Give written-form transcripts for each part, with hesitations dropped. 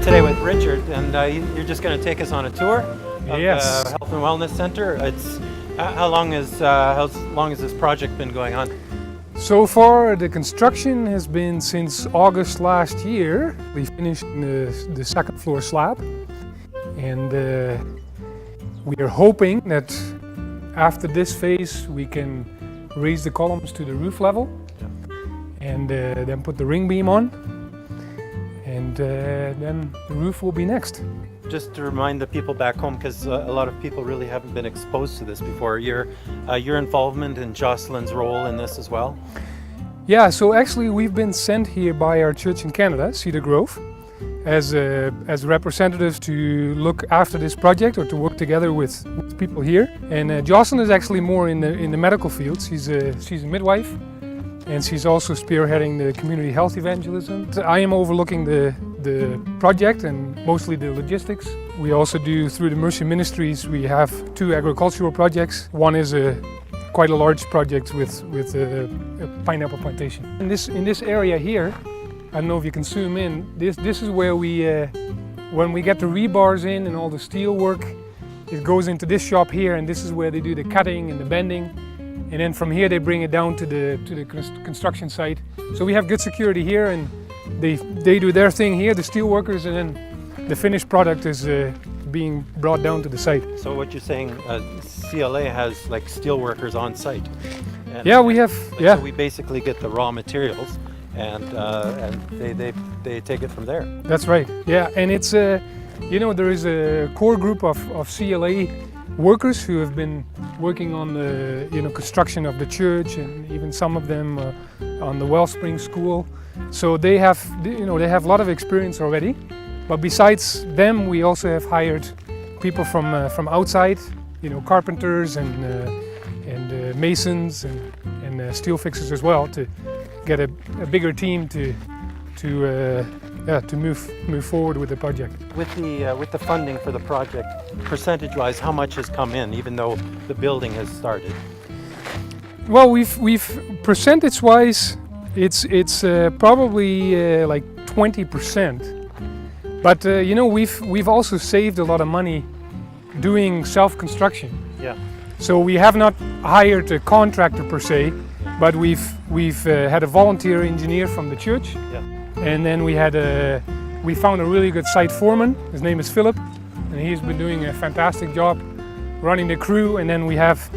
today with Richard, and you're just going to take us on a tour of Yes. the Health and Wellness Center. It's how long has this project been going on? So far, the construction has been since August last year. We finished the second floor slab, and we are hoping that after this phase we can raise the columns to the roof level, and then put the ring beam on, and then the roof will be next. Just to remind the people back home, because a lot of people really haven't been exposed to this before, your involvement in Jocelyn's role in this as well? Yeah, so actually we've been sent here by our church in Canada, Cedar Grove, as representatives to look after this project or to work together with people here. And Jocelyn is actually more in the medical field. She's a midwife, and she's also spearheading the community health evangelism. I am overlooking the project and mostly the logistics. We also do, through the Mercy Ministries, we have 2 agricultural projects. One is quite a large project with a pineapple plantation. In this area here, I don't know if you can zoom in, this is where we, when we get the rebars in and all the steel work, it goes into this shop here, and this is where they do the cutting and the bending. And then from here they bring it down to the construction site. So we have good security here, and they do their thing here, the steel workers, and then the finished product is being brought down to the site. So what you're saying, CLA has like steel workers on site? And, yeah, we have. Yeah. So we basically get the raw materials, and they take it from there. That's right. Yeah, and it's you know, there is a core group of CLA workers who have been working on the construction of the church, and even some of them on the Wellspring School. So they have a lot of experience already. But besides them, we also have hired people from outside, carpenters and masons and steel fixers as well, to get a bigger team to move forward with the project. With the funding for the project, percentage-wise, how much has come in, even though the building has started? Well, we've percentage-wise, it's probably like 20%. But we've also saved a lot of money doing self-construction. Yeah. So we have not hired a contractor per se, but we've had a volunteer engineer from the church. Yeah. And then we found a really good site foreman. His name is Philip, and he's been doing a fantastic job running the crew. And then we have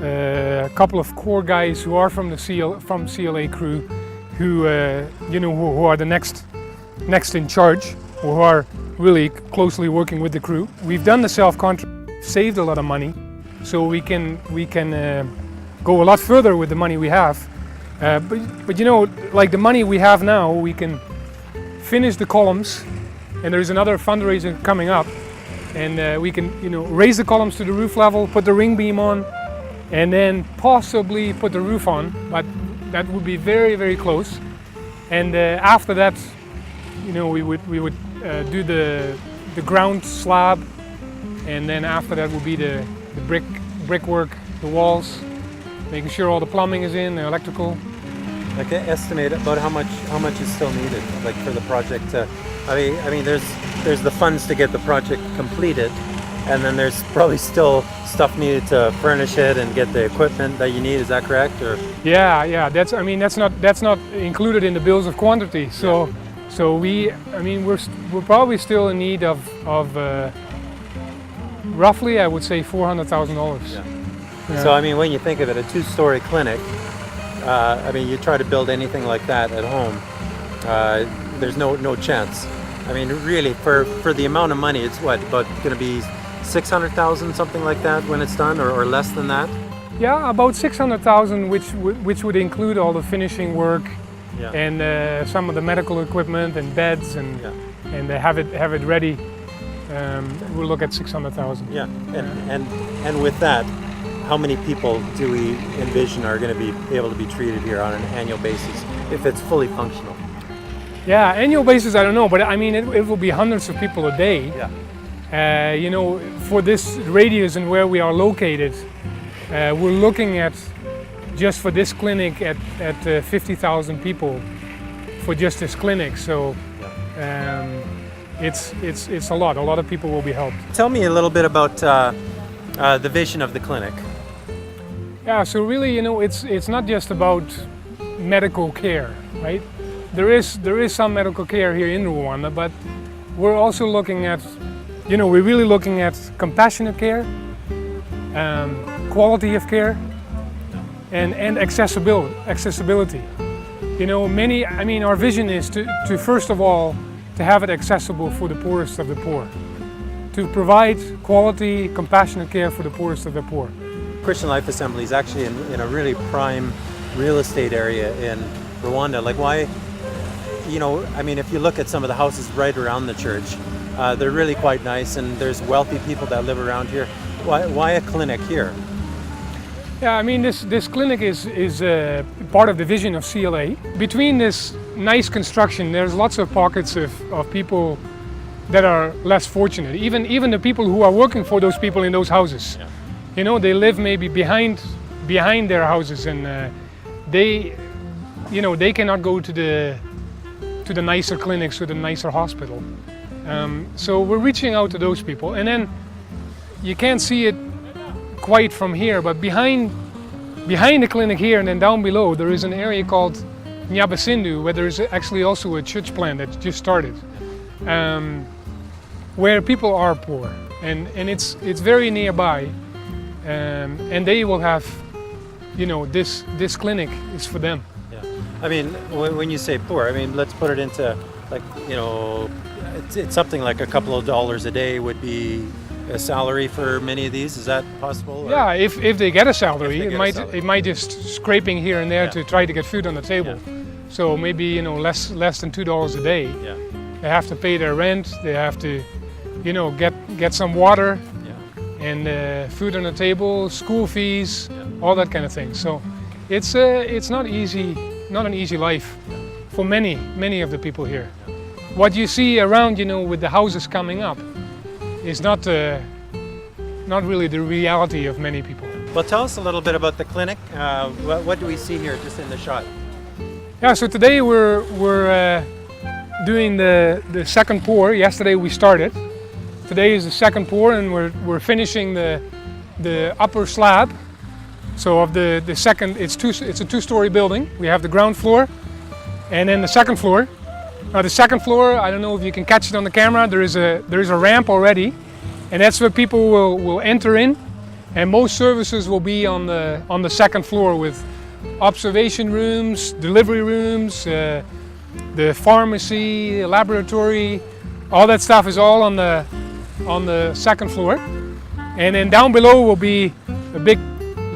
a couple of core guys who are from CLA crew, who who are the next in charge, who are really closely working with the crew. We've done the self-contract, saved a lot of money, so we can go a lot further with the money we have. But like the money we have now, we can finish the columns, and there is another fundraiser coming up, and we can raise the columns to the roof level, put the ring beam on, and then possibly put the roof on. But that would be very, very close. And after that, we would do the ground slab, and then after that would be the brickwork, the walls, making sure all the plumbing is in, the electrical. Like, estimate about how much is still needed, like, for the project. I mean, there's the funds to get the project completed, and then there's probably still stuff needed to furnish it and get the equipment that you need. Is that correct? Or yeah, that's not included in the bills of quantity. So. Yeah. So we're probably still in need of roughly, I would say, $400,000. Yeah. So when you think of it, a 2-story clinic, you try to build anything like that at home, there's no chance. Really, for the amount of money, it's about going to be $600,000, something like that, when it's done, or less than that? Yeah, about $600,000, which would include all the finishing work. Yeah. And some of the medical equipment and beds and have it ready. We'll look at $600,000. Yeah, and with that, how many people do we envision are going to be able to be treated here on an annual basis if it's fully functional? Yeah, annual basis I don't know, but it will be hundreds of people a day. Yeah. For this radius and where we are located, we're looking at, just for this clinic, at 50,000 people for just this clinic. So it's a lot. A lot of people will be helped. Tell me a little bit about the vision of the clinic. Yeah, so really, it's not just about medical care, right? There is some medical care here in Rwanda, but we're also looking at, we're really looking at compassionate care, quality of care, and accessibility. Our vision is to first of all, to have it accessible for the poorest of the poor, to provide quality, compassionate care for the poorest of the poor. Christian Life Assembly is actually in a really prime real estate area in Rwanda. Like why, if you look at some of the houses right around the church, they're really quite nice, and there's wealthy people that live around here. Why a clinic here? Yeah, this clinic is part of the vision of CLA. Between this nice construction, there's lots of pockets of people that are less fortunate. Even the people who are working for those people in those houses. Yeah. They live maybe behind their houses, and they cannot go to the nicer clinics or the nicer hospital. So we're reaching out to those people, and then you can't see it quite from here, but behind the clinic here and then down below there is an area called Nyabasindu, where there is actually also a church plant that just started, where people are poor, and it's very nearby, and they will have, this clinic is for them. Yeah, when you say poor, let's put it into it's something like a couple of dollars a day would be a salary for many of these. Is that possible? Or? Yeah, if they get a salary, it might just scraping here and there to try to get food on the table. Yeah. So maybe less than $2 a day. Yeah. They have to pay their rent. They have to, get some water, and food on the table, school fees, all that kind of thing. So it's not an easy life for many of the people here. What you see around, with the houses coming up, is not really the reality of many people. Well, tell us a little bit about the clinic. What do we see here just in the shot? Yeah, so today we're doing the second pour. Yesterday we started. Today is the second pour, and we're finishing the upper slab. So of the second, it's a two-story building. We have the ground floor, and then the second floor. Now the second floor, I don't know if you can catch it on the camera, there is a ramp already, and that's where people will enter in, and most services will be on the second floor, with observation rooms, delivery rooms, the pharmacy, laboratory, all that stuff is all on the second floor. And then down below will be a big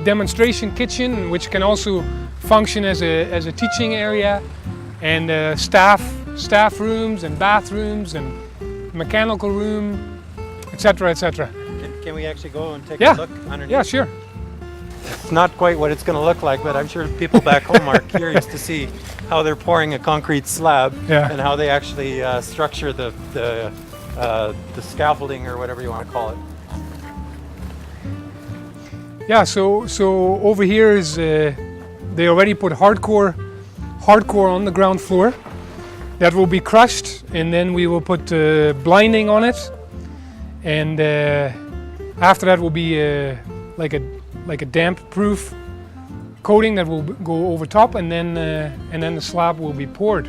demonstration kitchen, which can also function as a teaching area, and staff rooms and bathrooms and mechanical room, etc., etc. Can we actually go and take a look underneath? Yeah, sure. It's not quite what it's going to look like, but I'm sure people back home are curious to see how they're pouring a concrete slab and how they actually structure the scaffolding, or whatever you want to call it. Yeah, so over here is they already put hardcore on the ground floor. That will be crushed, and then we will put blinding on it, and after that will be like a damp-proof coating that will go over top, and then the slab will be poured.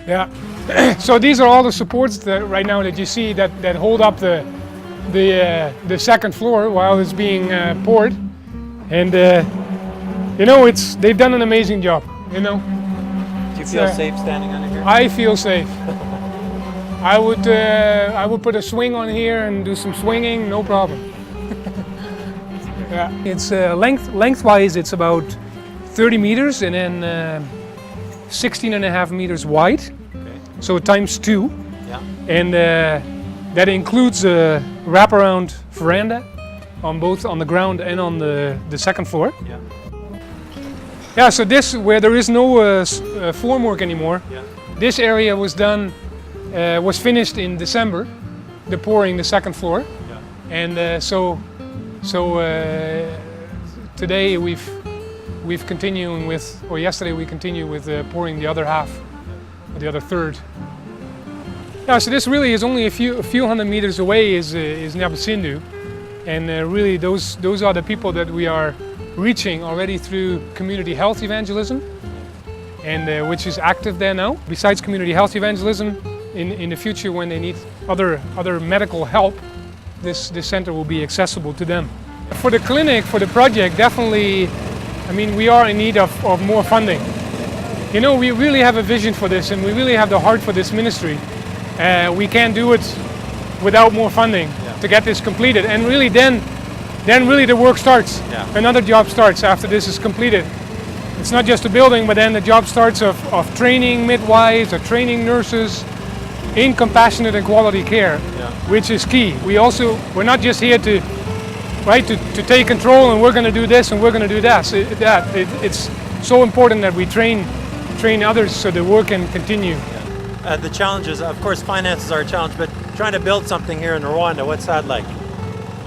Yeah. So these are all the supports that right now that you see that hold up the second floor while it's being poured, and they've done an amazing job. Do you feel safe standing under here? I feel safe. I would put a swing on here and do some swinging, no problem. Yeah. It's lengthwise it's about 30 meters, and then 16.5 meters wide. Okay. So times 2. Yeah. And that includes a wraparound veranda on the ground and on the second floor. Yeah. Yeah, so this, where there is no formwork anymore, this area was finished in December, the pouring the second floor. Yeah. And so today we've continuing with, or yesterday we continued with pouring the other half, or the other third. Yeah, so this really is only a few hundred meters away is Nyabasindu, and really those are the people that we are reaching already through community health evangelism, and which is active there now. Besides community health evangelism, in the future when they need other medical help, this center will be accessible to them. For the clinic, for the project, definitely, I mean, we are in need of more funding. You know, we really have a vision for this, and we really have the heart for this ministry. We can't do it without more funding to get this completed, and really then really the work starts. Another job starts after this is completed. It's not just a building, but then the job starts of training midwives, of training nurses in compassionate and quality care, which is key. We're not just here to take control and we're going to do this and we're going to do that. It's so important that we train others so the work can continue. The challenges, of course, finances are a challenge, but trying to build something here in Rwanda, what's that like?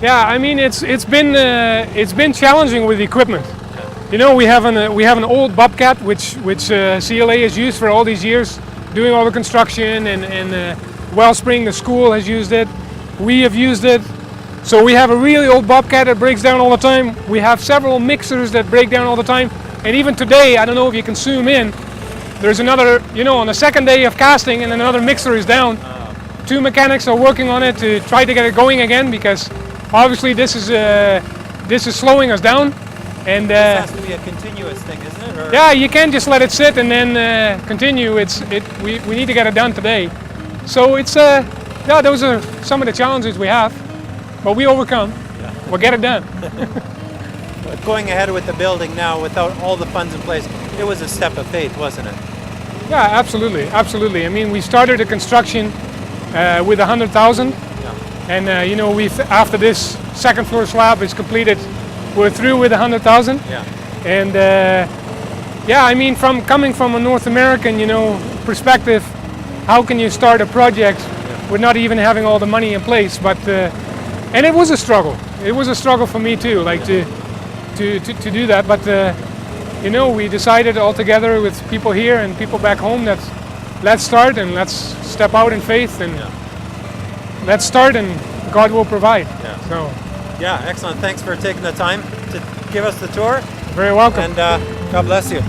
Yeah, I mean it's been challenging with equipment. You know, we have an old bobcat which CLA has used for all these years, doing all the construction, and Wellspring, the school, has used it. We have used it. So we have a really old bobcat that breaks down all the time. We have several mixers that break down all the time. And even today, I don't know if you can zoom in, there's another, you know, on the second day of casting, and another mixer is down. Two mechanics are working on it to try to get it going again, because obviously this is slowing us down. And this has to be a continuous thing, isn't it? Or? Yeah, you can't just let it sit and then continue. We need to get it done today. So it's yeah, those are some of the challenges we have, but we overcome. We'll get it done. But going ahead with the building now without all the funds in place, it was a step of faith, wasn't it? Yeah, absolutely, absolutely. I mean, we started the construction with 100,000, and you know, after this second floor slab is completed, we're through with 100,000. And yeah, I mean, coming from a North American, you know, perspective, how can you start a project with not even having all the money in place? But and it was a struggle. It was a struggle for me too, like to do that. But you know, we decided all together with people here and people back home that let's start and let's step out in faith and let's start, and God will provide. So. Yeah, excellent. Thanks for taking the time to give us the tour. Very welcome. And God bless you.